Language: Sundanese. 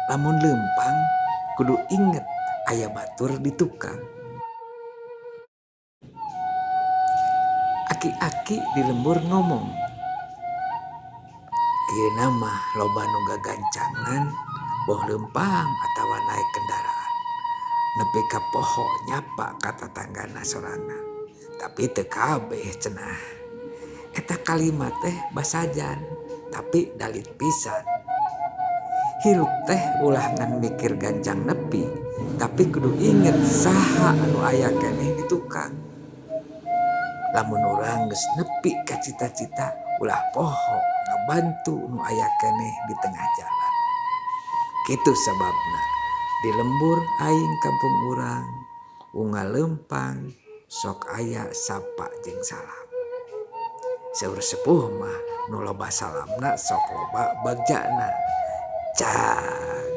Lamun lempang kudu inget aya batur di tukang. Aki-aki di lembur ngomong, ayeuna mah loba nu gagancangan boh lempang atawa naik kendaraan. Nepi ka poho nyapa ka tatanggana sorangan. Tapi teu kabeh cenah. Eta kalimat teh basajan, tapi dalit pisan. Hirup teh ulah ngan mikir gancang nepi, tapi kudu inget saha anu aya keneh di tukang. Lamun urang geus nepi ka cita-cita, ulah poho ngabantu nu aya keneh di tengah jalan. Kitu sababna di lembur aing kampung urang unggal lempang sok aya sapa jeung salam. Saur sepuh mah nu loba salamna sok loba bagjana. Cag